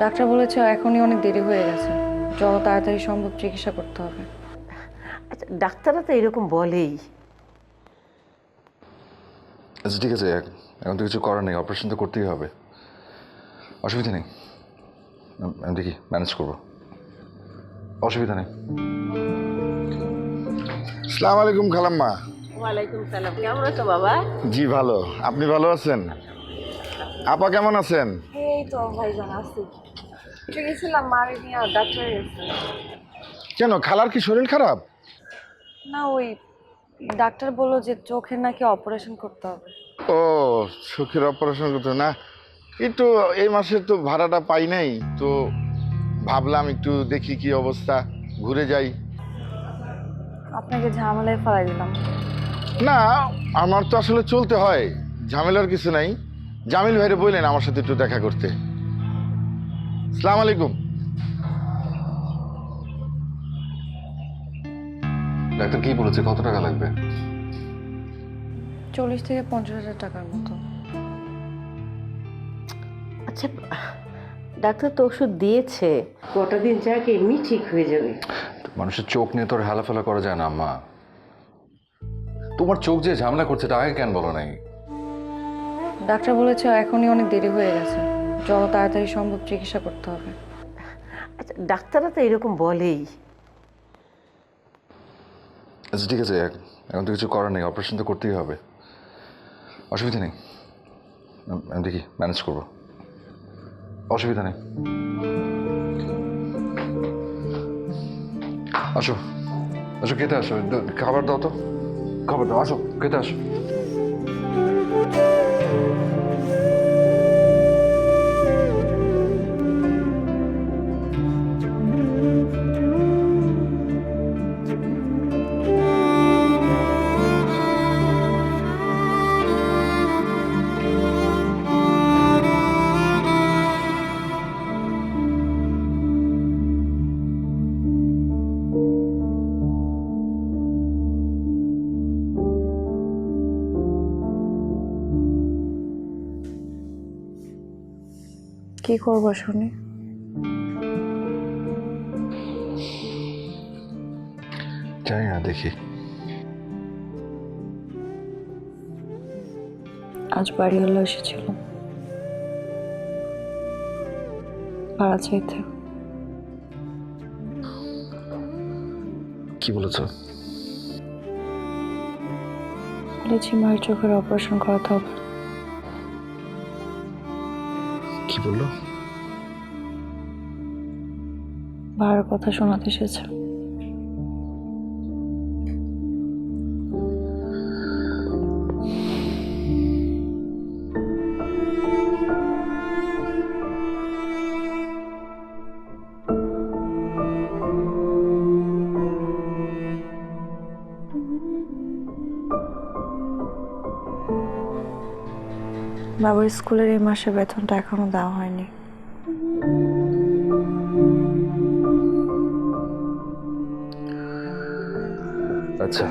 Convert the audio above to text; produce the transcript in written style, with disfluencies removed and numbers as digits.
Doctor বলেছে এখনই অনেক দেরি হয়ে গেছে, যত তাড়াতাড়ি সম্ভব চিকিৎসা করতে হবে। আচ্ছা, ডাক্তাররা তো এরকম বলেই। আচ্ছা ঠিক আছে, এখন তো কিছু করার নেই, অপারেশন তো করতেই হবে। অসুবিধা নেই, আমি দেখি ম্যানেজ করবো, অসুবিধা নেই। আসসালামু আলাইকুম খালাম্মা। ওয়ালাইকুম সালাম, কেমন আছো বাবা? জি ভালো, আপনি ভালো আছেন? আপা কেমন আছেন? এই তো ভাইজান আছি, গেছিলাম মারে নিয়ে ডাক্তারের কাছে। কেন, খালার কি শরীর খারাপ? না, ওই ডাক্তার বললো যে চোখের নাকি অপারেশন করতে হবে। ও, চোখের অপারেশন করতে না, একটু এই মাসে তো ভাড়াটা পাই নাই, তো ভাবলাম একটু দেখি কি অবস্থা, ঘুরে যাই। আপনাকে ঝামেলায় ফেলাই দিলাম। না, আমার তো আসলে চলতে হয়, ঝামেলার কিছু নাই। জামিল ভাইরে বললেন আমার সাথে একটু দেখা করতে। আসসালামু আলাইকুম। ডাক্তার কি বলেছে, কত টাকা লাগবে? 40 থেকে 50,000 টাকার মতো। আচ্ছা, ডাক্তার তো ওষুধ দিয়েছে, কটা দিন যাক এমনি ঠিক হয়ে যাবে। মানুষের চোখ নিয়ে তো আর হেলাফেলা করা যায় না আম্মা। তোমার চোখ যে ঝামেলা করছে এটা আগে কেন বলো নাই? ডাক্তার বলেছে এখনই অনেক দেরি হয়ে গেছে, যত তাড়াতাড়ি সম্ভব চিকিৎসা করতে হবে। আচ্ছা, ডাক্তাররা তো এরকম বলেই। আচ্ছা ঠিক আছে, এখন তো কিছু করার নেই, অপারেশন তো করতেই হবে। অসুবিধা নেই, আমি দেখি ম্যানেজ করবো, অসুবিধা নেই। আসো আসো, খেতে আসো, খাবার দাও তো, খাবার দাও, আসো খেতে আসো। কি করবো শুনি? জানি না, দেখি। আজ বাড়িওয়ালা এসেছিল ভাড়া চাইতে। কি বলেছো? বলেছি মায়ের চোখের অপারেশন করাতে হবে। কি বললো? ভাড়ার কথা শোনাতে এসেছে। বাবার স্কুলের এই মাসে বেতনটা এখনো দেওয়া হয়নি। আচ্ছা